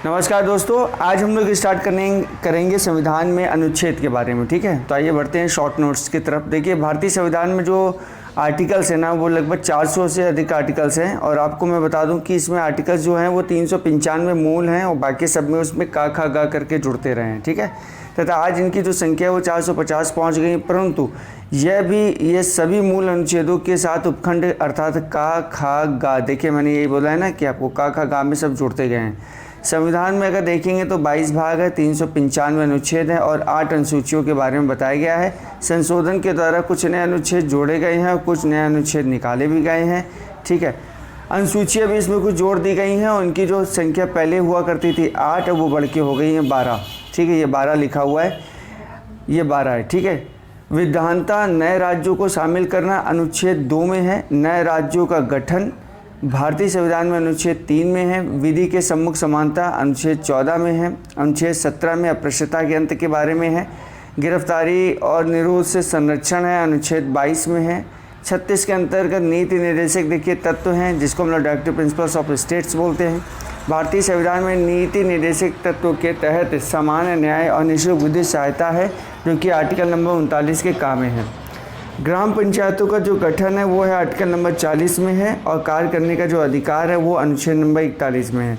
नमस्कार दोस्तों, आज हम लोग स्टार्ट करेंगे संविधान में अनुच्छेद के बारे में। ठीक है, तो आइए बढ़ते हैं शॉर्ट नोट्स की तरफ। देखिए, भारतीय संविधान में जो आर्टिकल्स हैं ना, वो लगभग 400 से अधिक आर्टिकल्स हैं। और आपको मैं बता दूं कि इसमें आर्टिकल्स जो हैं वो 395 मूल हैं और बाकी सब में उसमें का खा गा करके जुड़ते रहे हैं। ठीक है, तथा आज इनकी जो संख्या है वो 450 पहुँच गई। परंतु ये सभी मूल अनुच्छेदों के साथ उपखंड अर्थात का खा गा, देखिए मैंने यही बोला है ना कि आपको का खा गा में सब जुड़ते गए हैं। संविधान में अगर देखेंगे तो 22 भाग है, 395 अनुच्छेद हैं और 8 अनुसूचियों के बारे में बताया गया है। संशोधन के द्वारा कुछ नए अनुच्छेद जोड़े गए हैं और कुछ नए अनुच्छेद निकाले भी गए हैं। ठीक है, अनुसूचियाँ भी इसमें कुछ जोड़ दी गई हैं। उनकी जो संख्या पहले हुआ करती थी 8, अब वो बढ़ के हो गई है 12। ठीक है, ये 12 लिखा हुआ है, ये 12 है। ठीक है, विधानता नए राज्यों को शामिल करना अनुच्छेद 2 में है। नए राज्यों का गठन भारतीय संविधान में अनुच्छेद 3 में है। विधि के सम्मुख समानता अनुच्छेद 14 में है। अनुच्छेद 17 में अस्पृश्यता के अंत के बारे में है। गिरफ्तारी और निरोध से संरक्षण है, अनुच्छेद 22 में है। 36 के अंतर्गत नीति निर्देशक देखिए तत्व हैं जिसको हम लोग डायरेक्टिव प्रिंसिपल्स ऑफ स्टेट्स बोलते हैं। भारतीय संविधान में नीति निर्देशक तत्वों के तहत सामान्य न्याय और निःशुल्क विधिक सहायता है, जो कि आर्टिकल नंबर 39 के काम में है। ग्राम पंचायतों का जो गठन है वो है आर्टिकल नंबर 40 में है और कार्य करने का जो अधिकार है वो अनुच्छेद नंबर 41 में है।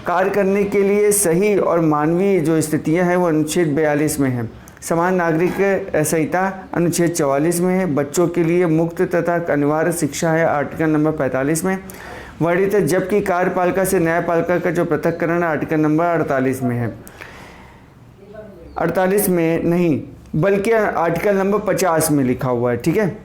कार्य करने के लिए सही और मानवीय जो स्थितियां हैं वो अनुच्छेद 42 में है। समान नागरिक संहिता अनुच्छेद 44 में है। बच्चों के लिए मुक्त तथा अनिवार्य शिक्षा है आर्टिकल नंबर 45 में वर्णित है, जबकि कार्यपालिका से न्यायपालिका का जो पृथक्करण आर्टिकल नंबर 48 में है। 48 में नहीं बल्कि आर्टिकल नंबर 50 में लिखा हुआ है। ठीक है,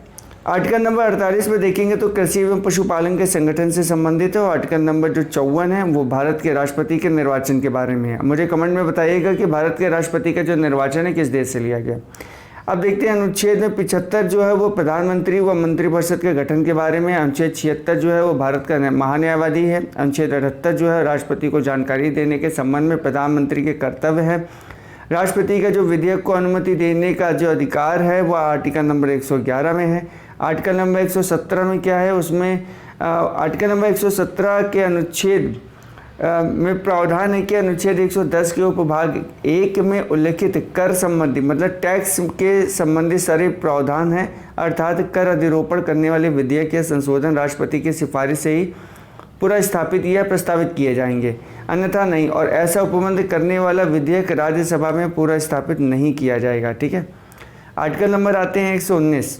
आर्टिकल नंबर 48 में देखेंगे तो कृषि एवं पशुपालन के संगठन से संबंधित है और आर्टिकल नंबर जो 54 है वो भारत के राष्ट्रपति के निर्वाचन के बारे में है। मुझे कमेंट में बताइएगा कि भारत के राष्ट्रपति का जो निर्वाचन है किस देश से लिया गया। अब देखते हैं अनुच्छेद में 75 जो है वो प्रधानमंत्री व मंत्रिपरिषद के गठन के बारे में। अनुच्छेद 76 जो है वो भारत का महान्यायवादी है। अनुच्छेद 78 जो है राष्ट्रपति को जानकारी देने के संबंध में प्रधानमंत्री के कर्तव्य है। राष्ट्रपति का जो विधेयक को अनुमति देने का जो अधिकार है वह आर्टिकल नंबर 111 में है। आर्टिकल नंबर 117 में क्या है, उसमें आर्टिकल नंबर 117 के अनुच्छेद में प्रावधान है कि अनुच्छेद 110 के उपभाग 1 में उल्लिखित कर संबंधी मतलब टैक्स के संबंधी सारे प्रावधान हैं, अर्थात कर अधिरोपण करने वाले विधेयक या संशोधन राष्ट्रपति की सिफारिश से ही पूरा स्थापित या प्रस्तावित किए जाएंगे, अन्यथा नहीं। और ऐसा उपबंध करने वाला विधेयक राज्यसभा में पूरा स्थापित नहीं किया जाएगा। ठीक है, आर्टिकल नंबर आते हैं 119।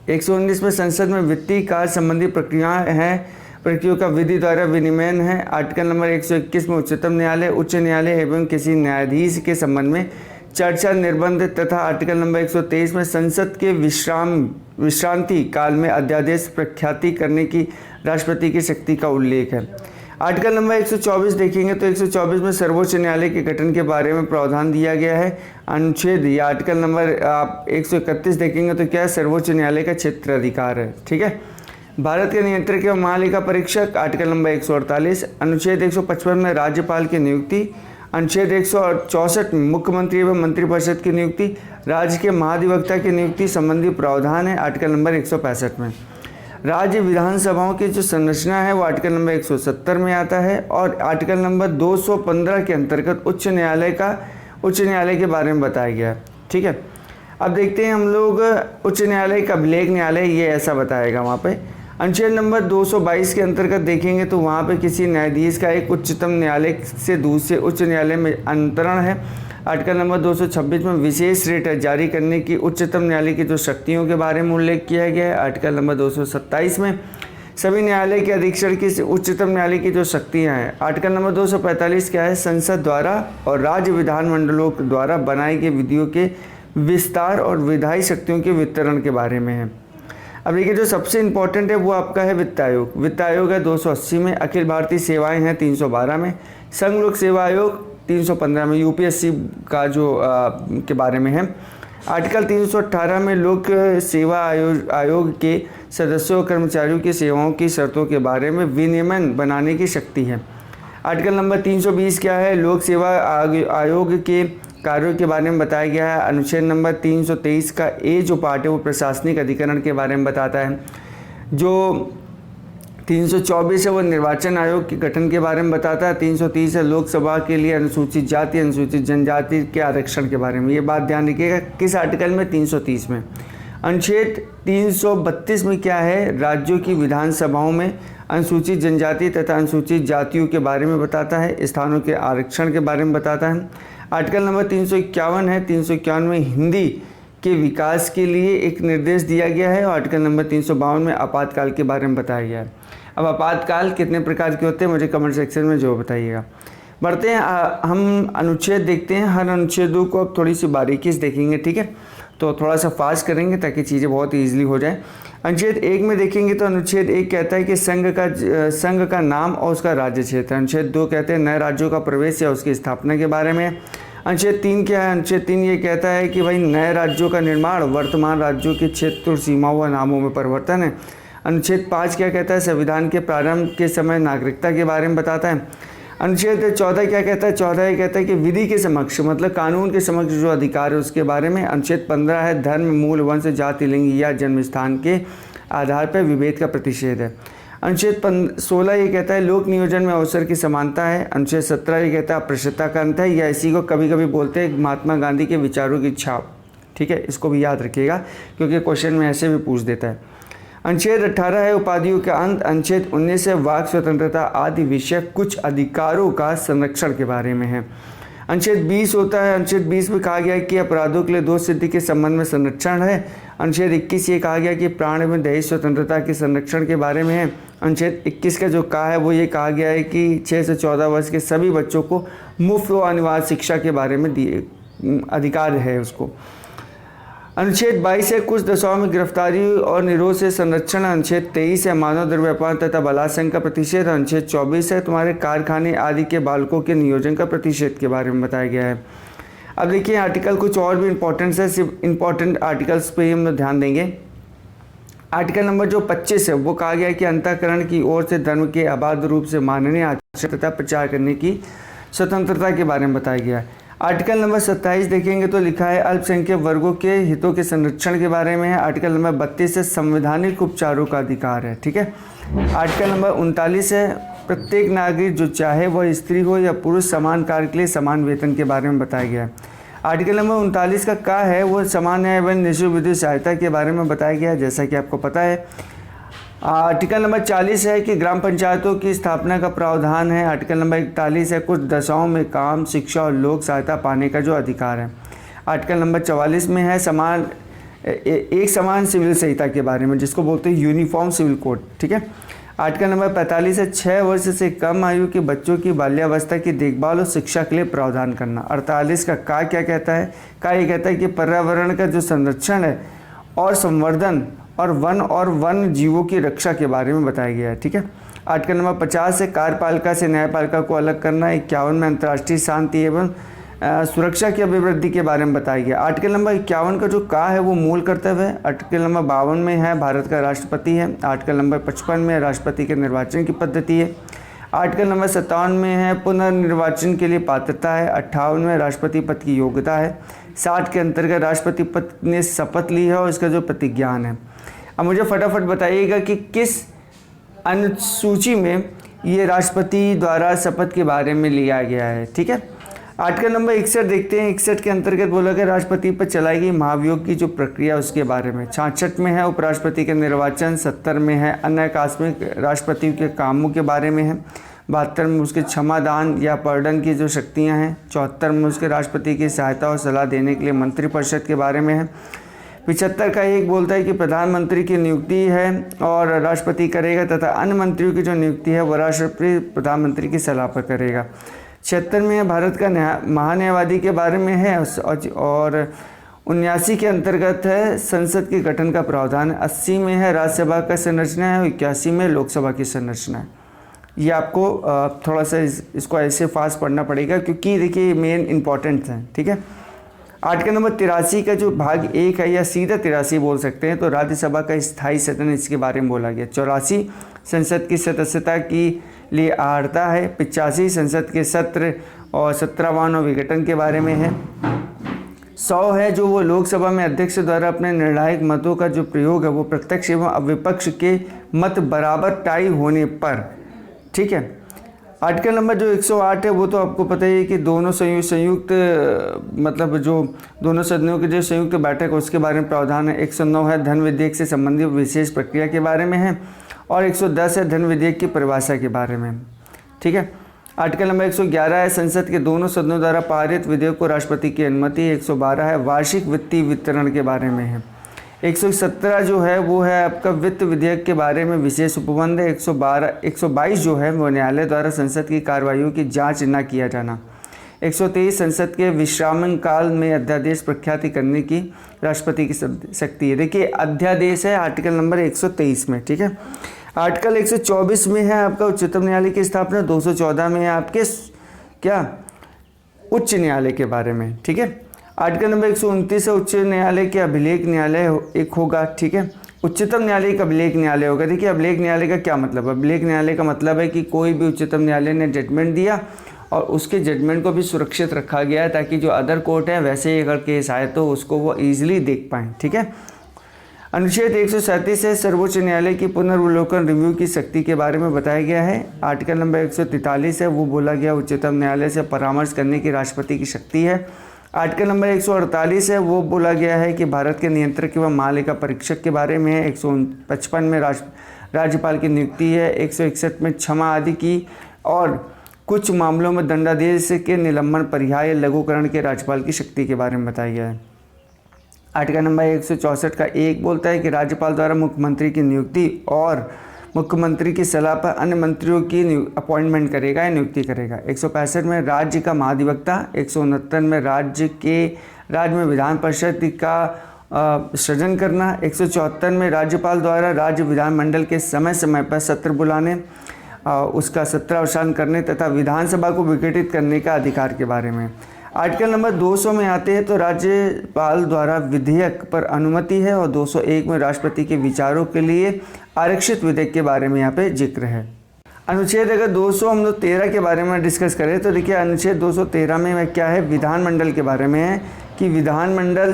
119 में संसद में वित्तीय कार्य संबंधी प्रक्रियाएं हैं, प्रक्रियाओं का विधि द्वारा विनियमन है। आर्टिकल नंबर 121 में उच्चतम न्यायालय, उच्च न्यायालय एवं किसी न्यायाधीश के संबंध में चर्चा निर्बंध तथा आर्टिकल नंबर 123 में संसद के विश्रांति काल में अध्यादेश प्रख्याति करने की राष्ट्रपति की शक्ति का उल्लेख है। आर्टिकल नंबर 124 देखेंगे तो 124 में सर्वोच्च न्यायालय के गठन के बारे में प्रावधान दिया गया है। अनुच्छेद या आर्टिकल नंबर आप 131 देखेंगे तो क्या है, सर्वोच्च न्यायालय का क्षेत्र अधिकार है। ठीक है, भारत के नियंत्रक एवं महालेखा परीक्षक आर्टिकल नंबर 148। अनुच्छेद 155 में राज्यपाल की नियुक्ति। अनुच्छेद 164 में मुख्यमंत्री एवं मंत्रिपरिषद की नियुक्ति, राज्य के महाधिवक्ता की नियुक्ति संबंधी प्रावधान है आर्टिकल नंबर 165 में। राज्य विधानसभाओं की जो संरचना है वो आर्टिकल नंबर 170 में आता है और आर्टिकल नंबर 215 के अंतर्गत उच्च न्यायालय के बारे में बताया गया। ठीक है, अब देखते हैं हम लोग उच्च न्यायालय का अभिलेख न्यायालय, ये ऐसा बताएगा वहाँ पे। अनुच्छेद नंबर 222 के अंतर्गत देखेंगे तो वहाँ पे किसी न्यायाधीश का एक उच्चतम न्यायालय से दूसरे उच्च न्यायालय में अंतरण है। आर्टिकल नंबर 226 में विशेष रेट जारी करने की उच्चतम न्यायालय की जो शक्तियों के बारे में उल्लेख किया गया है। आर्टिकल नंबर 227 में सभी न्यायालय के अधीक्षण की उच्चतम न्यायालय की जो शक्तियाँ हैं। आर्टिकल नंबर 245 क्या है, संसद द्वारा और राज्य विधानमंडलों द्वारा बनाई गई विधियों के विस्तार और विधायी शक्तियों के वितरण के बारे में है। अब देखिए, जो सबसे इम्पोर्टेंट है वो आपका है वित्त आयोग। वित्त आयोग है 280 में। अखिल भारतीय सेवाएं हैं 312 में। संघ लोक सेवा आयोग 315 में। यूपीएससी का जो के बारे में है। आर्टिकल 318 में लोक सेवा आयोग के सदस्यों और कर्मचारियों की सेवाओं की शर्तों के बारे में विनियमन बनाने की शक्ति है। आर्टिकल नंबर 320 क्या है, लोक सेवा आयोग के कार्यों के बारे में बताया गया है। अनुच्छेद नंबर 323 का ए जो पार्ट है वो प्रशासनिक अधिकरण के बारे में बताता है। जो 324 है वो निर्वाचन आयोग के गठन के बारे में बताता है। 330 है लोकसभा के लिए अनुसूचित जाति अनुसूचित जनजाति के आरक्षण के बारे में। ये बात ध्यान रखिएगा किस आर्टिकल में, 330 में। अनुच्छेद 332 में क्या है, राज्यों की विधानसभाओं में अनुसूचित जनजाति तथा अनुसूचित जातियों के बारे में बताता है, स्थानों के आरक्षण के बारे में बताता है। आर्टिकल नंबर 351 है, 351 में हिंदी के विकास के लिए एक निर्देश दिया गया है और आर्टिकल नंबर 352 में आपातकाल के बारे में बताया गया है। अब आपातकाल कितने प्रकार के होते हैं मुझे कमेंट सेक्शन में जो बताइएगा। बढ़ते हैं, हम अनुच्छेद देखते हैं। हर अनुच्छेदों को अब थोड़ी सी बारीकी से देखेंगे, ठीक है, तो थोड़ा सा फास्ट करेंगे ताकि चीज़ें बहुत ईजिली हो जाए। अनुच्छेद 1 में देखेंगे तो अनुच्छेद 1 कहता है कि संघ का नाम और उसका राज्य क्षेत्र। अनुच्छेद 2 कहते हैं नए राज्यों का प्रवेश या उसकी स्थापना के बारे में। अनुच्छेद 3 क्या है, अनुच्छेद 3 ये कहता है कि भाई नए राज्यों का निर्माण, वर्तमान राज्यों के क्षेत्र और सीमाओं व नामों में परिवर्तन है। अनुच्छेद 5 क्या कहता है, संविधान के प्रारंभ के समय नागरिकता के बारे में बताता है। अनुच्छेद 14 क्या कहता है, 14 ये कहता है कि विधि के समक्ष मतलब कानून के समक्ष जो अधिकार है उसके बारे में। अनुच्छेद 15 है धर्म, मूल, वंश, जाति, लिंग या जन्म स्थान के आधार पर विभेद का प्रतिषेध है। अनुच्छेद 16 ये कहता है लोक नियोजन में अवसर की समानता है। अनुच्छेद 17 ये कहता है अपृष्टता का अंत है, या इसी को कभी कभी बोलते हैं महात्मा गांधी के विचारों की छाप, ठीक है, इसको भी याद रखिएगा क्योंकि क्वेश्चन में ऐसे भी पूछ देता है। अनुच्छेद 18 है उपाधियों का अंत। अनुच्छेद 19 है वाक स्वतंत्रता आदि विषय कुछ अधिकारों का संरक्षण के बारे में है। अनुच्छेद 20 होता है, अनुच्छेद 20 में कहा गया है कि अपराधों के लिए दोष सिद्धि के संबंध में संरक्षण है। अनुच्छेद 21 ये कहा गया कि प्राण एवं दैहिक स्वतंत्रता के संरक्षण के बारे में है। अनुच्छेद 21 का जो कहा है वो ये कहा गया है कि 6 से 14 वर्ष के सभी बच्चों को मुफ्त व अनिवार्य शिक्षा के बारे में दिए अधिकार है उसको। अनुच्छेद 22 है कुछ दशाओं में गिरफ्तारी और निरोध से संरक्षण। अनुच्छेद 23 है मानव दुर्व्यापार तथा बलात्संग का प्रतिषेध। अनुच्छेद 24 है तुम्हारे कारखाने आदि के बालकों के नियोजन का प्रतिषेध के बारे में बताया गया है। अब देखिए आर्टिकल कुछ और भी इंपॉर्टेंट है, सिर्फ इंपॉर्टेंट आर्टिकल्स पे ही हम लोग ध्यान देंगे। आर्टिकल नंबर जो 25 है वो कहा गया है कि अंतःकरण की ओर से धर्म के अबाध रूप से मानने आचरण तथा प्रचार करने की स्वतंत्रता के बारे में बताया गया है। आर्टिकल नंबर 27 देखेंगे तो लिखा है अल्पसंख्यक वर्गों के हितों के संरक्षण के बारे में है। आर्टिकल नंबर 32 है संवैधानिक उपचारों का अधिकार है, ठीक है। आर्टिकल नंबर 39 है प्रत्येक नागरिक जो चाहे वह स्त्री हो या पुरुष समान कार्य के लिए समान वेतन के बारे में बताया गया है। आर्टिकल नंबर 39 का है वो समान न्याय एवं निःशुल्क विद्युत सहायता के बारे में बताया गया है, जैसा कि आपको पता है। आर्टिकल नंबर 40 है कि ग्राम पंचायतों की स्थापना का प्रावधान है। आर्टिकल नंबर 41 है कुछ दशाओं में काम, शिक्षा और लोक सहायता पाने का जो अधिकार है। आर्टिकल नंबर 44 में है एक समान सिविल संहिता के बारे में, जिसको बोलते हैं यूनिफॉर्म सिविल कोड, ठीक है। आर्टिकल नंबर 45 है 6 वर्ष से कम आयु के बच्चों की बाल्यावस्था की देखभाल और शिक्षा के लिए प्रावधान करना। 48 का क्या कहता है, ये कहता है कि पर्यावरण का जो संरक्षण है और संवर्धन और वन जीवों की रक्षा के बारे में बताया गया है, ठीक है। आर्टिकल नंबर 50 है कार्यपालिका से न्यायपालिका को अलग करना। 51 में अंतर्राष्ट्रीय शांति एवं सुरक्षा की अभिवृद्धि के बारे में बताया गया। आर्टिकल नंबर 51 का जो है वो मूल कर्तव्य है। आर्टिकल नंबर 52 में है भारत का राष्ट्रपति है। आर्टिकल नंबर 55 में राष्ट्रपति के निर्वाचन की पद्धति है। आर्टिकल नंबर 57 में है पुनर्निर्वाचन के लिए पात्रता है। 58 में राष्ट्रपति पद की योग्यता है। 60 के अंतर्गत राष्ट्रपति पद ने शपथ ली है और इसका जो प्रतिज्ञान है। अब मुझे फटाफट बताइएगा कि किस अनुसूची में ये राष्ट्रपति द्वारा शपथ के बारे में लिया गया है, ठीक है। आर्टिकल नंबर 61 देखते हैं। 61 के अंतर्गत बोला गया राष्ट्रपति पर चलाई गई महाभियोग की जो प्रक्रिया उसके बारे में। 66 में है उपराष्ट्रपति के निर्वाचन। 70 में है अन्य आकस्मिक राष्ट्रपति के कामों के बारे में है। 72 में उसके क्षमादान या पर्डन की जो शक्तियां हैं। 74 में उसके राष्ट्रपति की सहायता और सलाह देने के लिए मंत्रिपरिषद के बारे में है। 75 का एक बोलता है कि प्रधानमंत्री की नियुक्ति है और राष्ट्रपति करेगा तथा अन्य मंत्रियों की जो नियुक्ति है वह राष्ट्रपति प्रधानमंत्री की सलाह पर करेगा। 76 में भारत का महान्यायवादी के बारे में है और 79 के अंतर्गत है संसद के गठन का प्रावधान। 80 में है राज्यसभा का संरचना है। 81 में लोकसभा की संरचना है। ये आपको थोड़ा सा इसको ऐसे फास्ट पढ़ना पड़ेगा क्योंकि देखिए मेन इंपॉर्टेंट है, ठीक है। आर्टिकल नंबर 83 का जो भाग 1 है या सीधा 83 बोल सकते हैं तो राज्यसभा का स्थायी सदन इसके बारे में बोला गया। 84 संसद की सदस्यता की लिए अर्हता है। 85 संसद के सत्र और 17वां विघटन के बारे में है। 100 है जो वो लोकसभा में अध्यक्ष द्वारा अपने निर्णायक मतों का जो प्रयोग है वो प्रत्यक्ष एवं अविपक्ष के मत बराबर टाई होने पर, ठीक है। आर्टिकल नंबर जो 108 है वो तो आपको पता ही है कि दोनों संयुक्त मतलब जो दोनों सदनों की जो संयुक्त बैठक है उसके बारे में प्रावधान है। 109 है धन विधेयक से संबंधित विशेष प्रक्रिया के बारे में है, और 110 है धन विधेयक की परिभाषा के बारे में, ठीक है। आर्टिकल नंबर 111 है संसद के दोनों सदनों द्वारा पारित विधेयक को राष्ट्रपति की अनुमति। 112 है वार्षिक वित्तीय वितरण के बारे में है। 117 जो है वो है आपका वित्त विधेयक के बारे में विशेष उपबंध है। 122 जो है वो न्यायालय द्वारा संसद की कार्रवाइयों की जांच न किया जाना। 123 संसद के विश्रामण काल में अध्यादेश प्रख्याति करने की राष्ट्रपति की शक्ति है। देखिए अध्यादेश है आर्टिकल नंबर 123 में, ठीक है। आर्टिकल 124 में है आपका उच्चतम न्यायालय की स्थापना। 214 में है आपके क्या उच्च न्यायालय के बारे में, ठीक है। आर्टिकल नंबर 129 है उच्च न्यायालय के अभिलेख न्यायालय एक होगा, ठीक है। उच्चतम न्यायालय का अभिलेख न्यायालय होगा। देखिए अभिलेख न्यायालय का क्या मतलब है? अभिलेख न्यायालय का मतलब है कि कोई भी उच्चतम न्यायालय ने जजमेंट दिया और उसके जजमेंट को भी सुरक्षित रखा गया है ताकि जो अदर कोर्ट है वैसे ही अगर केस आए तो उसको वो ईजिली देख पाएँ, ठीक है। अनुच्छेद 137 है सर्वोच्च न्यायालय की पुनर्वलोकन रिव्यू की शक्ति के बारे में बताया गया है। आर्टिकल नंबर 143 है वो बोला गया उच्चतम न्यायालय से परामर्श करने की राष्ट्रपति की शक्ति है। आर्टिकल नंबर 148 है वो बोला गया है कि भारत के नियंत्रक एवं महालेखा परीक्षक के बारे में है। 155 में राज्यपाल की नियुक्ति है। 161 में क्षमा आदि की और कुछ मामलों में दंडादेश के निलंबन पर्याय लघुकरण के राज्यपाल की शक्ति के बारे में बताया गया है। आर्टिकल नंबर 164 का 1 बोलता है कि राज्यपाल द्वारा मुख्यमंत्री की नियुक्ति और मुख्यमंत्री की सलाह पर अन्य मंत्रियों की अपॉइंटमेंट करेगा या नियुक्ति करेगा। 165 में राज्य का महाधिवक्ता। 169 में राज्य में विधान परिषद का सृजन करना। 174 में राज्यपाल द्वारा राज्य विधानमंडल के समय समय पर सत्र बुलाने, उसका सत्रावसान करने तथा विधानसभा को विघटित करने का अधिकार के बारे में। आर्टिकल नंबर 200 में आते हैं तो राज्यपाल द्वारा विधेयक पर अनुमति है, और 201 में राष्ट्रपति के विचारों के लिए आरक्षित विधेयक के बारे में यहाँ पे जिक्र है। अनुच्छेद अगर 213 के बारे में डिस्कस करें तो देखिए अनुच्छेद 213 में क्या है, विधानमंडल के बारे में है कि विधानमंडल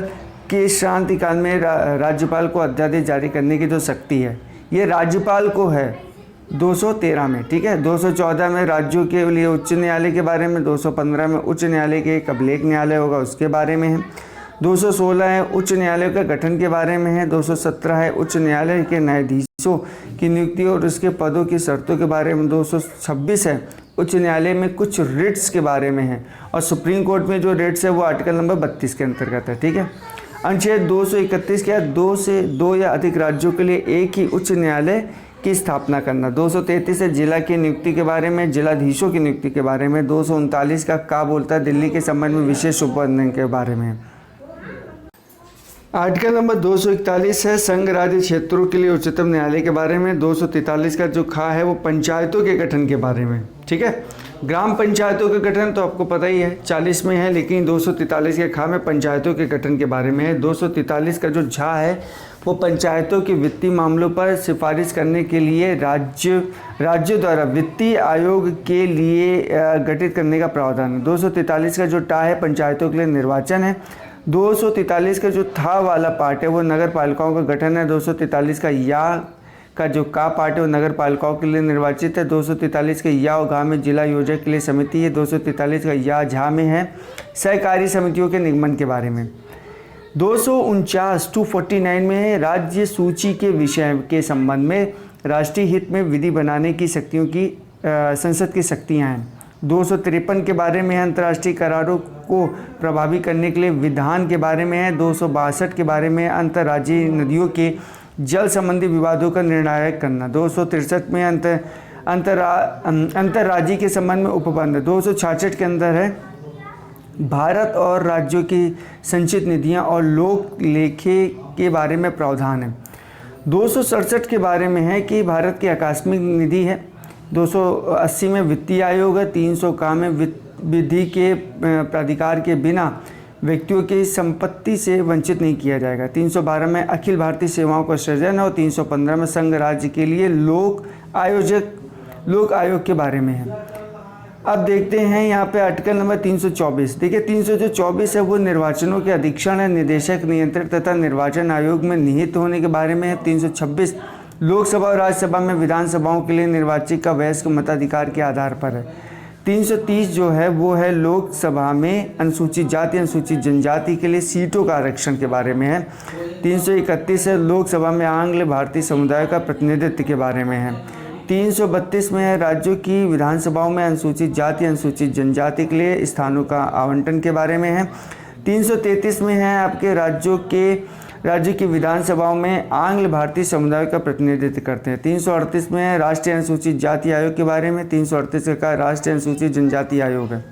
के शांति काल में राज्यपाल को अध्यादेश जारी करने की जो शक्ति है ये राज्यपाल को है 213 में, ठीक है। 214 में राज्यों के लिए उच्च न्यायालय के बारे में। 215 में उच्च न्यायालय के एक अभिलेख न्यायालय होगा उसके बारे में है। 216 है उच्च न्यायालय के गठन के बारे में है। 217 है उच्च न्यायालय के न्यायाधीशों की नियुक्ति और उसके पदों की शर्तों के बारे में। 226 है उच्च न्यायालय में कुछ रिट्स के बारे में है, और सुप्रीम कोर्ट में जो रिट्स है वो आर्टिकल नंबर 32 के अंतर्गत है, ठीक है। अनुच्छेद 231 क्या, 2 से 2 या अधिक राज्यों के लिए एक ही उच्च न्यायालय की स्थापना करना। 233 है जिला की नियुक्ति के बारे में, जिलाधीशों की नियुक्ति के बारे में। 239 का बोलता है दिल्ली के संबंध में विशेष उपबंधन के बारे में। आर्टिकल नंबर 241 है संघ राज्य क्षेत्रों के लिए उच्चतम न्यायालय के बारे में। 243 का जो खा है वो पंचायतों के गठन के बारे में, ठीक है। ग्राम पंचायतों के गठन तो आपको पता ही है 40 में है, लेकिन 243 के खा में पंचायतों के गठन के बारे में है। 243 का जो झा है वो पंचायतों के वित्तीय मामलों पर सिफारिश करने के लिए राज्यों द्वारा वित्तीय आयोग के लिए गठित करने का प्रावधान है। 243 का जो टा है पंचायतों के लिए निर्वाचन है। 243 का जो था वाला पार्ट है वो नगर पालिकाओं का गठन है। 243 का या का जो का पार्ट है वो नगर पालिकाओं के लिए निर्वाचित है। 243 के या और गा में जिला योजक के लिए समिति है। 243 का या झा में है सहकारी समितियों के निगमन के बारे में। 249 249 में राज्य सूची के विषय के संबंध में राष्ट्रीय हित में विधि बनाने की शक्तियों की संसद की शक्तियाँ हैं। 253 के बारे में है अंतर्राष्ट्रीय करारों को प्रभावी करने के लिए विधान के बारे में है। 262 के बारे में अंतर्राज्यीय नदियों के जल संबंधी विवादों का निर्णायक करना। 263 में अंतर्राज्यीय के संबंध में उपबंध। 266 के अंदर है भारत और राज्यों की संचित निधियां और लोक लेखे के बारे में प्रावधान है। 267 के बारे में है कि भारत की आकस्मिक निधि है। 280 में वित्तीय आयोग है। 300 का में विधि के प्राधिकार के बिना व्यक्तियों की संपत्ति से वंचित नहीं किया जाएगा। 312 में अखिल भारतीय सेवाओं का सृजन है, और 315 में संघ राज्य के लिए लोक आयोग के बारे में है। अब देखते हैं यहाँ पे आर्टिकल नंबर 324। देखिए 324 है वो निर्वाचनों के अधीक्षण है, निदेशक, नियंत्रक तथा निर्वाचन आयोग में निहित होने के बारे में है। 326 लोकसभा और राज्यसभा में विधानसभाओं के लिए निर्वाचित का वयस्क मताधिकार के आधार पर है। 330 जो है वो है लोकसभा में अनुसूचित जाति अनुसूचित जनजाति के लिए सीटों का आरक्षण के बारे में है। 331 है लोकसभा में आंग्ल भारतीय समुदाय का प्रतिनिधित्व के बारे में है। 332 में है राज्यों की विधानसभाओं में अनुसूचित जाति अनुसूचित जनजाति के लिए स्थानों का आवंटन के बारे में है। 333 में है आपके राज्य की विधानसभाओं में आंग्ल भारतीय समुदाय का प्रतिनिधित्व करते हैं। 338 में है राष्ट्रीय अनुसूचित जाति आयोग के बारे में। 338 का राष्ट्रीय अनुसूचित जनजाति आयोग है।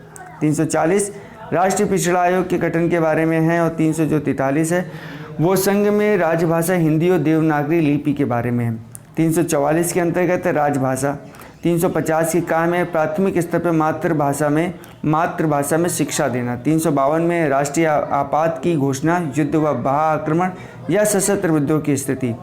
340 राष्ट्रीय पिछड़ा आयोग के गठन के बारे में है। और 343 है वो संघ में राजभाषा हिंदी और देवनागरी लिपि के बारे में है। 344 के अंतर्गत है राजभाषा। 350 की काम है प्राथमिक स्तर पर मातृभाषा में शिक्षा देना। 352 में राष्ट्रीय आपात की घोषणा, युद्ध व बाह्य आक्रमण या सशस्त्र विद्रोह की स्थिति।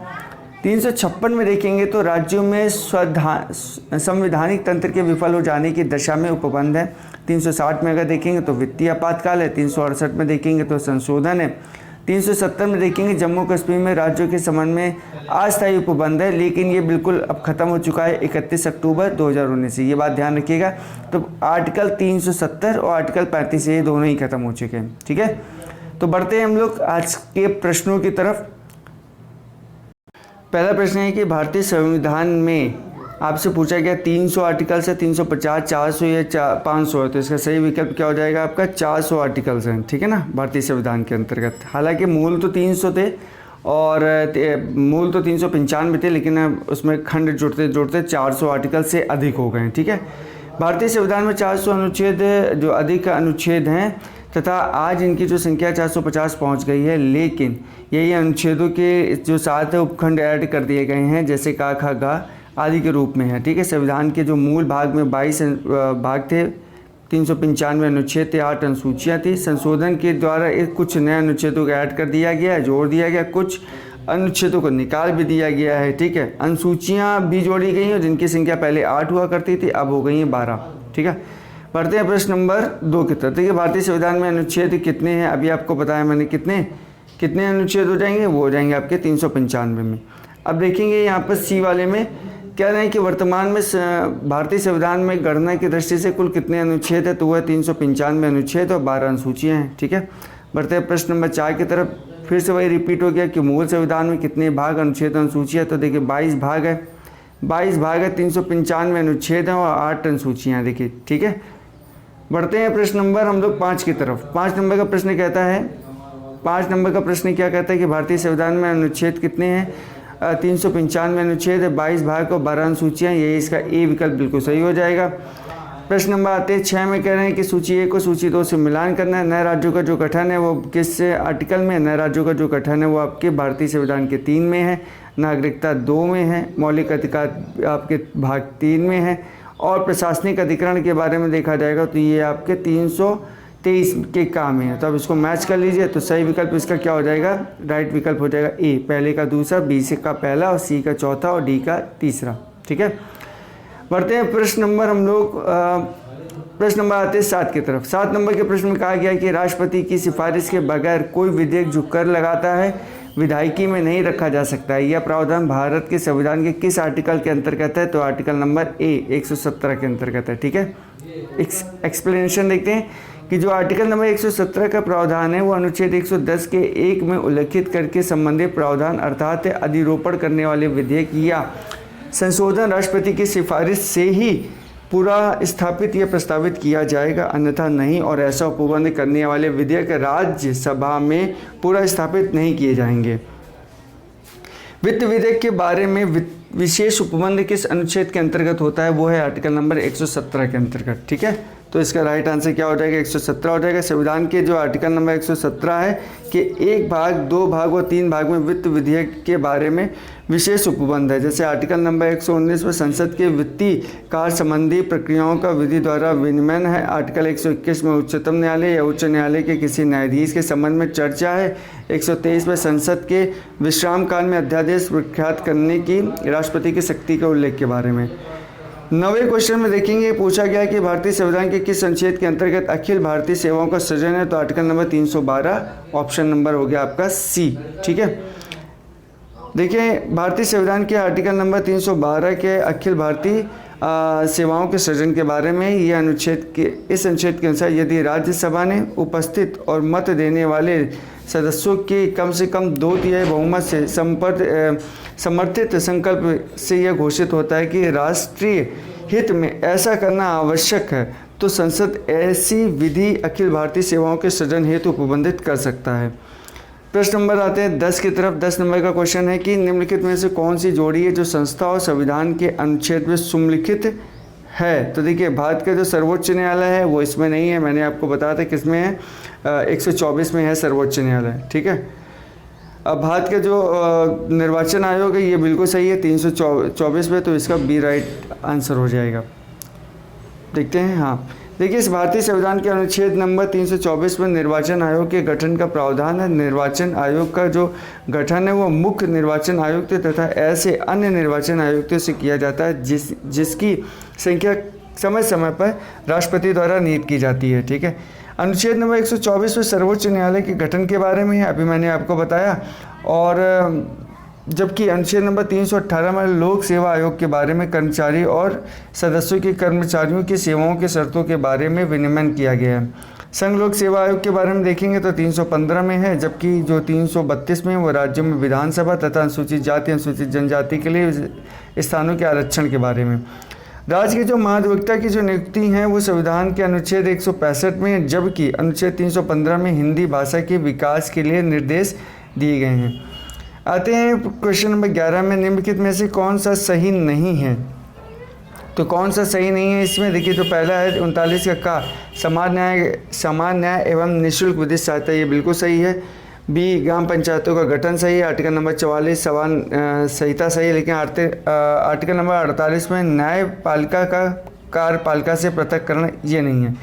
356 में देखेंगे तो राज्यों में संवैधानिक तंत्र के विफल हो जाने की दशा में उपबंध है। 360 में अगर देखेंगे तो वित्तीय आपातकाल है। 368 में देखेंगे तो संशोधन है। 370 में देखेंगे जम्मू कश्मीर में राज्यों के संबंध में अस्थायी उपबंध है, लेकिन ये बिल्कुल अब खत्म हो चुका है 31 अक्टूबर 2019 से, ये बात ध्यान रखिएगा। तो आर्टिकल 370 और आर्टिकल 35 ये दोनों ही खत्म हो चुके हैं। ठीक है, तो बढ़ते हैं हम लोग आज के प्रश्नों की तरफ। पहला प्रश्न है कि भारतीय संविधान में आपसे पूछा गया 300 आर्टिकल्स है, 350, 400 या 500 है, तो इसका सही विकल्प क्या हो जाएगा आपका 400 आर्टिकल्स हैं। ठीक है ना, भारतीय संविधान के अंतर्गत। हालांकि मूल तो 300 थे और मूल तो 395 थे, लेकिन उसमें खंड जुड़ते 400 आर्टिकल से अधिक हो गए। ठीक है, भारतीय संविधान में 400 अनुच्छेद जो अधिक अनुच्छेद हैं तथा आज इनकी जो संख्या 450 पहुंच गई है, लेकिन यही अनुच्छेदों के जो 7 उपखंड ऐड कर दिए गए हैं, जैसे का, खा, गा आदि के रूप में है। ठीक है, संविधान के जो मूल भाग में 22 भाग थे, 395 अनुच्छेद थे, 8 अनुसूचियाँ थी। संशोधन के द्वारा कुछ नए अनुच्छेदों को ऐड कर दिया गया है, जोड़ दिया गया, कुछ अनुच्छेदों को निकाल भी दिया गया है। ठीक है, अनुसूचियाँ भी जोड़ी गई हैं जिनकी संख्या पहले 8 हुआ करती थी, अब हो गई है 12। ठीक है, बढ़ते हैं प्रश्न नंबर 2 की तरफ। देखिए, भारतीय संविधान में अनुच्छेद कितने हैं, अभी आपको बताया मैंने कितने अनुच्छेद हो जाएंगे, वो हो जाएंगे आपके 395 में। अब देखेंगे यहाँ पर सी वाले में कह रहे हैं कि वर्तमान में भारतीय संविधान में गणना की दृष्टि से कुल कितने अनुच्छेद है, तो वह 395 अनुच्छेद और 12 अनुसूचियाँ हैं। ठीक है, बढ़ते हैं प्रश्न नंबर 4 की तरफ। फिर से वही रिपीट हो गया कि मूल संविधान में कितने भाग, अनुच्छेद, अनुसूचियाँ, तो देखिए 22 भाग है, 395 अनुच्छेद हैं और 8 अनुसूचियाँ। देखिए, ठीक है, बढ़ते हैं प्रश्न नंबर हम लोग 5 की तरफ। 5 नंबर का प्रश्न कहता है, 5 नंबर का प्रश्न क्या कहता है कि भारतीय संविधान में अनुच्छेद कितने हैं, 395 अनुच्छेद है, 22 भाग और 12 अनुसूचियाँ, यही इसका ए विकल्प बिल्कुल सही हो जाएगा। प्रश्न नंबर आते हैं 6 में, कह रहे हैं कि सूची 1 को सूची 2 से मिलान करना है। नए राज्यों का जो गठन है वो किस आर्टिकल में, नए राज्यों का जो गठन है वो आपके भारतीय संविधान के 3 में है, नागरिकता 2 में है, मौलिक अधिकार आपके भाग 3 में है, और प्रशासनिक अधिकरण के बारे में देखा जाएगा तो ये आपके 323 के काम है। तो अब इसको मैच कर लीजिए, तो सही विकल्प इसका क्या हो जाएगा, राइट विकल्प हो जाएगा ए, पहले का दूसरा, बी से का पहला और सी का चौथा और डी का तीसरा। ठीक है, बढ़ते हैं प्रश्न नंबर हम लोग प्रश्न नंबर आते हैं 7 की तरफ। 7 नंबर के प्रश्न में कहा गया कि राष्ट्रपति की सिफारिश के बगैर कोई विधेयक जो कर लगाता है विधायिकी में नहीं रखा जा सकता है। यह प्रावधान भारत के संविधान के किस आर्टिकल के अंतर्गत है, तो आर्टिकल नंबर ए 117 के अंतर्गत है। ठीक है, एक्सप्लेनेशन देखते हैं कि जो आर्टिकल नंबर 117 का प्रावधान है वो अनुच्छेद 110 के 1 में उल्लेखित करके संबंधित प्रावधान अर्थात अधिरोपण करने वाले विधेयक या संशोधन राष्ट्रपति की सिफारिश से ही पूरा स्थापित या प्रस्तावित किया जाएगा, अन्यथा नहीं, और ऐसा उपबंध करने वाले विधेयक राज्यसभा में पूरा स्थापित नहीं किए जाएंगे। वित्त विधेयक के बारे में विशेष उपबंध किस अनुच्छेद के अंतर्गत होता है, वो है आर्टिकल नंबर 117 के अंतर्गत। ठीक है, तो इसका राइट आंसर क्या हो जाएगा, 117 हो जाएगा। संविधान के जो आर्टिकल नंबर 117 है कि 1 भाग, 2 भाग और 3 भाग में वित्त विधेयक के बारे में विशेष उपबंध है। जैसे आर्टिकल नंबर 119 में संसद के वित्तीय कार्य संबंधी प्रक्रियाओं का विधि द्वारा विनियमन है। आर्टिकल 121 में उच्चतम न्यायालय या उच्च न्यायालय के किसी न्यायाधीश के संबंध में चर्चा है। 123 में संसद के विश्राम काल में अध्यादेश प्रख्यात करने की राष्ट्रपति की शक्ति के उल्लेख के बारे में। 9वें क्वेश्चन में देखेंगे, पूछा गया कि भारतीय संविधान के किस अनुच्छेद के अंतर्गत अखिल भारतीय सेवाओं का सृजन है, तो आर्टिकल नंबर 312 ऑप्शन नंबर हो गया आपका सी। ठीक है, देखिए भारतीय संविधान के आर्टिकल नंबर 312 के अखिल भारतीय सेवाओं के सृजन के बारे में ये इस अनुच्छेद के अनुसार यदि राज्यसभा ने उपस्थित और मत देने वाले सदस्यों की कम से कम 2/3 बहुमत से समर्थित संकल्प से यह घोषित होता है कि राष्ट्रीय हित में ऐसा करना आवश्यक है तो संसद ऐसी विधि अखिल भारतीय सेवाओं के सृजन हेतु उपबंधित कर सकता है। प्रश्न नंबर आते हैं 10 की तरफ। 10 नंबर का क्वेश्चन है कि निम्नलिखित में से कौन सी जोड़ी है जो संस्था और संविधान के अनुच्छेद में सुमलिखित है। तो देखिए भारत का जो सर्वोच्च न्यायालय है वो इसमें नहीं है, मैंने आपको बताया था किसमें है, 124 में है सर्वोच्च न्यायालय, ठीक है। अब भारत का जो निर्वाचन आयोग है ये बिल्कुल सही है 324 में, तो इसका बी राइट आंसर हो जाएगा। देखते हैं, हाँ देखिए इस भारतीय संविधान के अनुच्छेद नंबर 324 में निर्वाचन आयोग के गठन का प्रावधान है। निर्वाचन आयोग का जो गठन है वो मुख्य निर्वाचन आयुक्त तथा ऐसे अन्य निर्वाचन आयुक्तों से किया जाता है जिसकी संख्या समय समय पर राष्ट्रपति द्वारा नियुक्त की जाती है, ठीक है। अनुच्छेद नंबर 124 में सर्वोच्च न्यायालय के गठन के बारे में है, अभी मैंने आपको बताया। और जबकि अनुच्छेद नंबर 318 में लोक सेवा आयोग के बारे में कर्मचारी और सदस्यों के कर्मचारियों की सेवाओं के शर्तों के बारे में विनियमन किया गया है। संघ लोक सेवा आयोग के बारे में देखेंगे तो 315 में है, जबकि जो 332 में वो राज्यों में विधानसभा तथा अनुसूचित जाति अनुसूचित जनजाति के लिए स्थानों के आरक्षण के बारे में। राज्य के जो महाधिवक्ता की जो नियुक्ति हैं वो संविधान के अनुच्छेद 165 में है, जबकि अनुच्छेद 315 में हिंदी भाषा के विकास के लिए निर्देश दिए गए हैं। आते हैं क्वेश्चन नंबर 11 में, निम्नलिखित में से कौन सा सही नहीं है। तो कौन सा सही नहीं है इसमें, देखिए तो पहला है 39 का समान न्याय एवं निःशुल्क विधिक सहायता, ये बिल्कुल सही है। बी ग्राम पंचायतों का गठन सही है। आर्टिकल नंबर 44 समान संहिता सही है, लेकिन आर्टिकल नंबर 48 में न्यायपालिका का कार्यपालिका से पृथककरण ये नहीं है।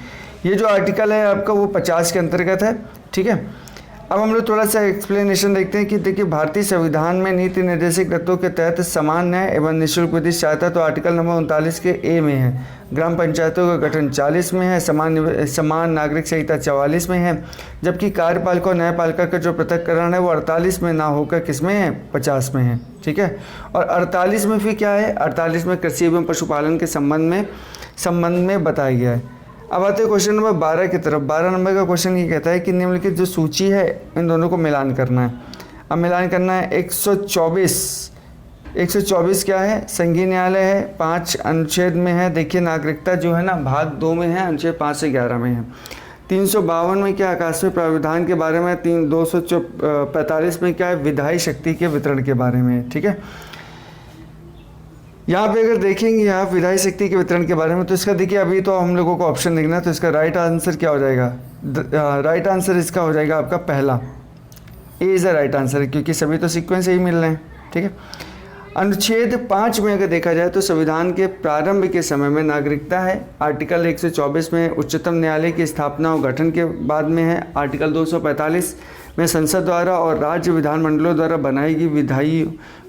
ये जो आर्टिकल है आपका वो 50 के अंतर्गत है, ठीक है। अब हम लोग थोड़ा सा एक्सप्लेनेशन देखते हैं कि देखिए भारतीय संविधान में नीति निर्देशक तत्वों के तहत समान न्याय एवं निःशुल्क विधिक सहायता तो आर्टिकल नंबर 39 के ए में है। ग्राम पंचायतों का गठन 40 में है, समान नागरिक संहिता 44 में है, जबकि कार्यपालिका और न्यायपालिका का जो पृथककरण है वो 48 में ना होकर किसमें है, 50 में है, ठीक है। और 48 में फिर क्या है, 48 में कृषि एवं पशुपालन के संबंध में बताया गया है। अब आते हैं क्वेश्चन नंबर 12 की तरफ। 12 नंबर का क्वेश्चन ये कहता है कि निम्नलिखित जो सूची है इन दोनों को मिलान करना है। अब मिलान करना है 124 क्या है, संघीय न्यायालय है, 5 अनुच्छेद में है। देखिए नागरिकता जो है ना भाग 2 में है, अनुच्छेद 5 से 11 में है। 352 में क्या आकस्मिक प्रावधान के बारे में, 245 में क्या है, विधायी शक्ति के वितरण के बारे में, ठीक है। यहाँ पे अगर देखेंगे आप विधायी शक्ति के वितरण के बारे में, तो इसका देखिए अभी तो हम लोगों को ऑप्शन देखना है, तो इसका राइट आंसर क्या हो जाएगा, राइट आंसर इसका हो जाएगा आपका पहला, A is the right answer, क्योंकि सभी तो सीक्वेंस यही मिल रहे हैं, ठीक है। अनुच्छेद 5 में अगर देखा जाए तो संविधान के प्रारंभ के समय में नागरिकता है। आर्टिकल 124 में उच्चतम न्यायालय की स्थापना और गठन के बाद में है। आर्टिकल 245 में संसद द्वारा और राज्य विधानमंडलों द्वारा बनाई गई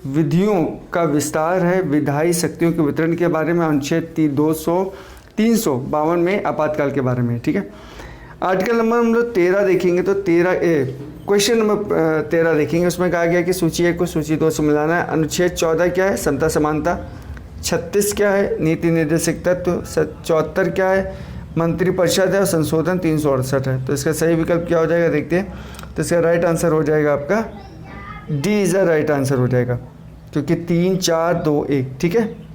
विधियों का विस्तार है। विधायी शक्तियों के वितरण के बारे में अनुच्छेद 352 में आपातकाल के बारे में, ठीक है। आर्टिकल नंबर हम लोग 13 देखेंगे तो क्वेश्चन नंबर 13 देखेंगे, उसमें कहा गया कि सूची 1 को सूची 2 से मिलाना है। अनुच्छेद 14 क्या है, समता समानता। 36 क्या है, नीति निर्देशक तत्व। 74 क्या है, मंत्रिपरिषद है। और संशोधन 368 है। तो इसका सही विकल्प क्या हो जाएगा देखते हैं, तो इसका राइट आंसर हो जाएगा आपका D is the right answer हो जाएगा, क्योंकि 3, 4, 2, 1, ठीक है।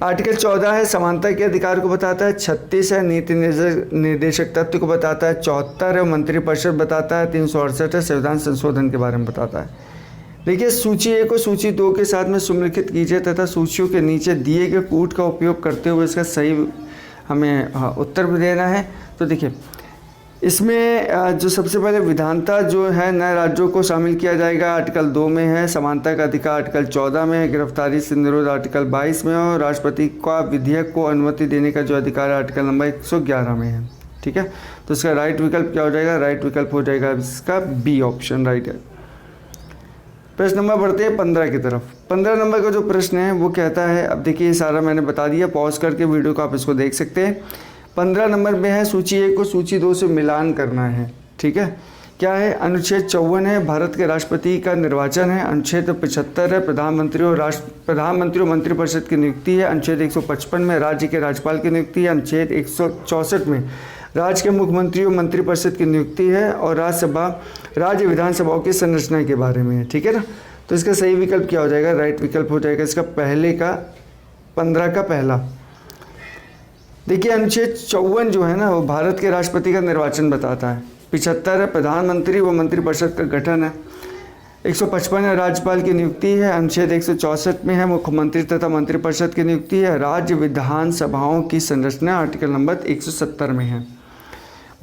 आर्टिकल 14 है समानता के अधिकार को बताता है। 36 है नीति निर्देशक तत्व को बताता है। 74 है मंत्रिपरिषद बताता है। 368 है संविधान संशोधन के बारे में बताता है। देखिए सूची 1 को सूची 2 के साथ में सुमेलित कीजिए तथा सूचियों के नीचे दिए गए कूट का उपयोग करते हुए इसका सही हमें उत्तर भी देना है। तो देखिए इसमें जो सबसे पहले विधानता जो है नए राज्यों को शामिल किया जाएगा, आर्टिकल 2 में है। समानता का अधिकार आर्टिकल 14 में है। गिरफ्तारी से निरोध आर्टिकल 22 में है। और राष्ट्रपति का विधेयक को अनुमति देने का जो अधिकार आर्टिकल नंबर 111 में है, ठीक है। तो इसका राइट विकल्प क्या हो जाएगा, राइट विकल्प हो जाएगा इसका बी ऑप्शन राइट है। प्रश्न नंबर बढ़ते हैं 15 की तरफ। 15 नंबर का जो प्रश्न है वो कहता है, अब देखिए सारा मैंने बता दिया, पॉज करके वीडियो को आप इसको देख सकते हैं। 15 नंबर में है सूची 1 को सूची 2 से मिलान करना है, ठीक है। क्या है? अनुच्छेद 54 है, भारत के राष्ट्रपति का निर्वाचन है। अनुच्छेद 75 है, प्रधानमंत्री और मंत्रिपरिषद की नियुक्ति है। अनुच्छेद 155 में राज्य के राज्यपाल की नियुक्ति है। अनुच्छेद 164 में राज्य के मुख्यमंत्री और मंत्रिपरिषद की नियुक्ति है। और राज्य विधानसभाओं की संरचना के बारे में है, ठीक है ना। तो इसका सही विकल्प क्या हो जाएगा? राइट विकल्प हो जाएगा इसका पहले का 15 का पहला। देखिए अनुच्छेद 54 जो है ना वो भारत के राष्ट्रपति का निर्वाचन बताता है। 75 है, प्रधानमंत्री व मंत्रिपरिषद का गठन है। 155 है, राज्यपाल की नियुक्ति है। अनुच्छेद 164 में है मुख्यमंत्री तथा मंत्रिपरिषद की नियुक्ति है। राज्य विधानसभाओं की संरचना आर्टिकल नंबर 170 में है।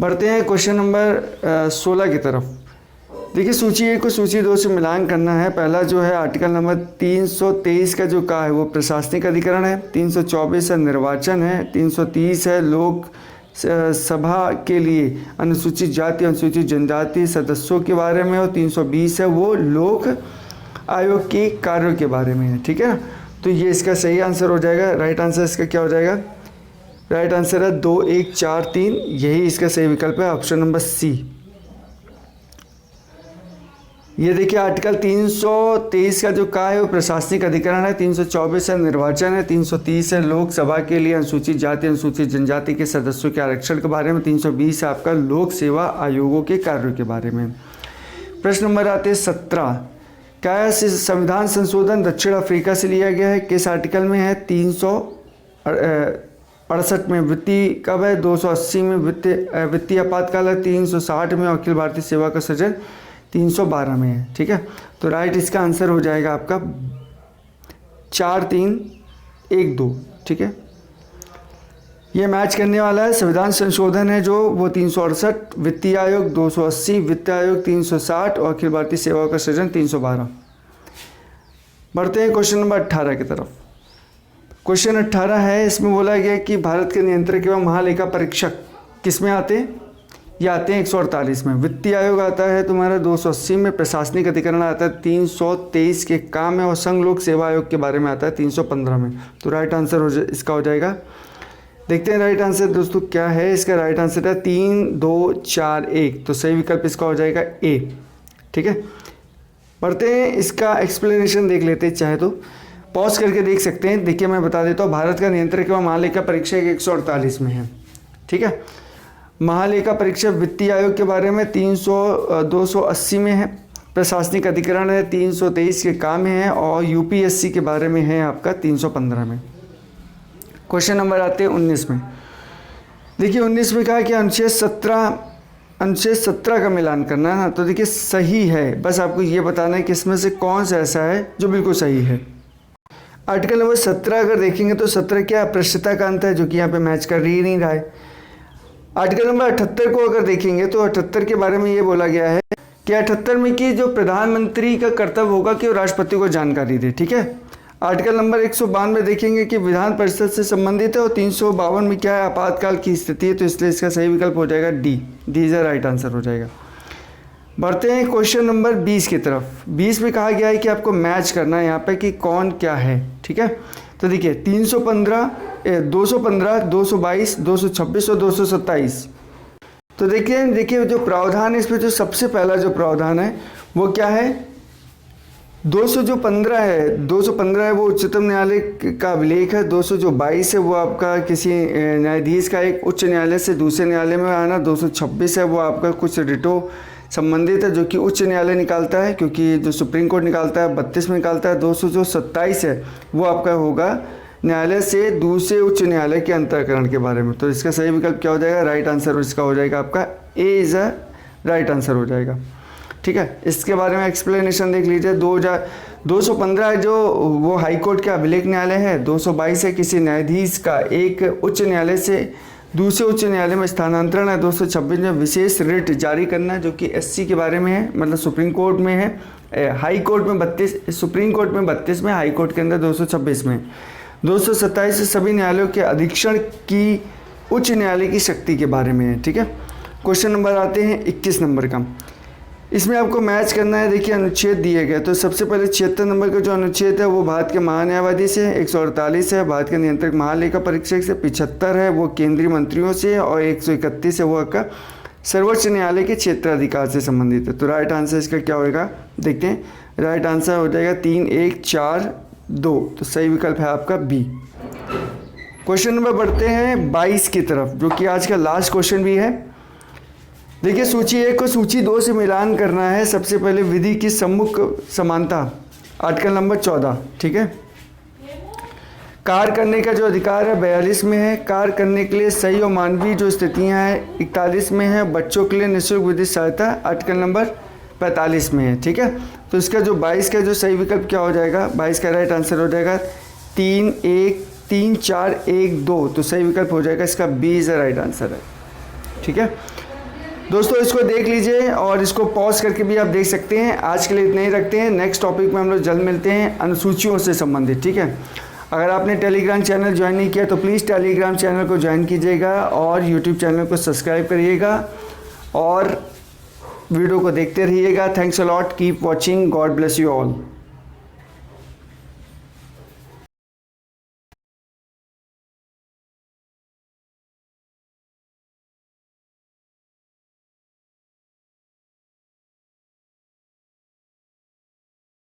बढ़ते हैं क्वेश्चन नंबर 16 की तरफ। देखिए सूची 1 को सूची 2 से मिलान करना है। पहला जो है आर्टिकल नंबर 323 का जो कहा है वो प्रशासनिक अधिकरण है। 324 है निर्वाचन है। 330 है लोक सभा के लिए अनुसूचित जाति अनुसूचित जनजाति सदस्यों के बारे में। और 320 है वो लोक आयोग के कार्यों के बारे में है, ठीक है। तो ये इसका सही आंसर हो जाएगा। राइट आंसर इसका क्या हो जाएगा? राइट आंसर है 2 1 4 3, यही इसका सही विकल्प है, ऑप्शन नंबर सी। ये देखिए आर्टिकल 323 का जो कहा है वो प्रशासनिक अधिकरण है। 324 है निर्वाचन है। 330 है लोकसभा के लिए अनुसूचित जाति अनुसूचित जनजाति के सदस्यों के आरक्षण के बारे में। 320 है आपका लोक सेवा आयोगों के कार्यों के बारे में। प्रश्न नंबर आते हैं 17। क्या है? संविधान संशोधन दक्षिण अफ्रीका से लिया गया है। किस आर्टिकल में है? 368 में। वित्तीय कब है? 280 में वित्तीय आपातकाल है। 360 में अखिल भारतीय सेवा का सृजन 312 में है, ठीक है। तो राइट इसका आंसर हो जाएगा आपका 4 3 1 2, ठीक है। ये मैच करने वाला है। संविधान संशोधन है जो वो 368, वित्तीय आयोग 280, वित्त आयोग 360 और अखिल भारतीय सेवा का सृजन 312। बढ़ते हैं क्वेश्चन नंबर 18 की तरफ। क्वेश्चन 18 है, इसमें बोला गया कि भारत के नियंत्रक एवं महालेखा परीक्षक किस में आते हैं? ये आते हैं 148 में। वित्तीय आयोग आता है तुम्हारा 280 में। प्रशासनिक अधिकरण आता है 323 के काम है। और संघ लोक सेवा आयोग के बारे में आता है 315 में। तो राइट आंसर इसका हो जाएगा। देखते हैं राइट आंसर दोस्तों क्या है। इसका राइट आंसर है 3 2 4 1। तो सही विकल्प इसका हो जाएगा ए, ठीक है। पढ़ते हैं इसका एक्सप्लेनेशन देख लेते हैं, चाहे तो पॉज करके देख सकते हैं। देखिए मैं बता देता हूँ। भारत का नियंत्रक एवं महालेखा परीक्षक 148 में है, ठीक है। महालेखा परीक्षक वित्तीय आयोग के बारे में 280 में है। प्रशासनिक अधिकरण है 323 के काम है। और यूपीएससी के बारे में है आपका 315 में। क्वेश्चन नंबर आते हैं 19 में। देखिए 19 में कहा कि अनुच्छेद 17 का मिलान करना है ना। तो देखिए सही है, बस आपको ये बताना है कि इसमें से कौन सा ऐसा है जो बिल्कुल सही है। आर्टिकल नंबर 17 अगर देखेंगे तो 17 क्या पृष्ठता का अंत है जो कि यहाँ पे मैच कर ही नहीं रहा है। आर्टिकल नंबर 78 को अगर देखेंगे तो 78 के बारे में ये बोला गया है कि 78 में कि जो प्रधानमंत्री का कर्तव्य होगा कि वो राष्ट्रपति को जानकारी दे, ठीक है। आर्टिकल नंबर 192 देखेंगे कि विधान परिषद से संबंधित है। और 352 में क्या है? आपातकाल की स्थिति है। तो इसलिए इसका सही विकल्प हो जाएगा D. D is the right answer हो जाएगा। बढ़ते हैं क्वेश्चन नंबर 20 की तरफ। 20 में कहा गया है कि आपको मैच करना है यहाँ पे कि कौन क्या है, ठीक है। तो देखिए 215, 222, 226 और 227। तो देखिए जो प्रावधान है इसमें जो सबसे पहला जो प्रावधान है वो क्या है? 215 है वो उच्चतम न्यायालय का अभिलेख है। 222 है वो आपका किसी न्यायाधीश का एक उच्च न्यायालय से दूसरे न्यायालय में आना। 226 है वो आपका कुछ रिटो संबंधित है जो कि उच्च न्यायालय निकालता है, क्योंकि जो सुप्रीम कोर्ट निकालता है 32 में निकालता है। 227 है वो आपका होगा न्यायालय से दूसरे उच्च न्यायालय के अंतरकरण के बारे में। तो इसका सही विकल्प क्या हो जाएगा? राइट आंसर इसका हो जाएगा आपका A is a right answer हो जाएगा, ठीक है। इसके बारे में एक्सप्लेनेशन देख लीजिए। 215 जो वो हाई कोर्ट का अभिलेख न्यायालय है। 222 है किसी न्यायाधीश का एक उच्च न्यायालय से दूसरे उच्च न्यायालय में स्थानांतरण है। 226 में विशेष रिट जारी करना जो कि एससी के बारे में है, मतलब सुप्रीम कोर्ट में है। हाई कोर्ट में 32, सुप्रीम कोर्ट में 32 में, हाई कोर्ट के अंदर 226 में। 227 सभी न्यायालयों के अधीक्षण की उच्च न्यायालय की शक्ति के बारे में है, ठीक है। क्वेश्चन नंबर आते हैं 21 नंबर का। इसमें आपको मैच करना है। देखिए अनुच्छेद दिए गए, तो सबसे पहले 76 नंबर का जो अनुच्छेद है वो भारत के महान्यायवादी से। 148 है भारत के नियंत्रक महालेखा परीक्षक से। 75 है वो केंद्रीय मंत्रियों से। और 131 है वो आपका सर्वोच्च न्यायालय के क्षेत्राधिकार से संबंधित है। तो राइट आंसर इसका क्या होगा, देखते हैं। राइट आंसर हो जाएगा 3, 1, 4, 2। तो सही विकल्प है आपका बी। क्वेश्चन नंबर बढ़ते हैं 22 की तरफ, जो कि आज का लास्ट क्वेश्चन भी है। देखिए, सूची 1 को सूची 2 से मिलान करना है। सबसे पहले विधि की सम्मुख समानता, आर्टिकल नंबर 14, ठीक है। कार्य करने का जो अधिकार है 42 में है। कार्य करने के लिए सही और मानवीय जो स्थितियां हैं 41 में है। बच्चों के लिए निःशुल्क विधिक सहायता आर्टिकल नंबर 45 में है, ठीक है। तो इसका जो 22 का जो सही विकल्प क्या हो जाएगा, 22 का राइट आंसर हो जाएगा 3, 1, 3, 4, 1, 2। तो सही विकल्प हो जाएगा इसका B is the right answer है, ठीक है। दोस्तों, इसको देख लीजिए और इसको पॉज करके भी आप देख सकते हैं। आज के लिए इतना ही रखते हैं। नेक्स्ट टॉपिक में हम लोग जल्द मिलते हैं अनुसूचियों से संबंधित, ठीक है। अगर आपने टेलीग्राम चैनल ज्वाइन नहीं किया तो प्लीज़ टेलीग्राम चैनल को ज्वाइन कीजिएगा और यूट्यूब चैनल को सब्सक्राइब करिएगा और वीडियो को देखते रहिएगा। Thanks a lot, keep watching, God bless you all.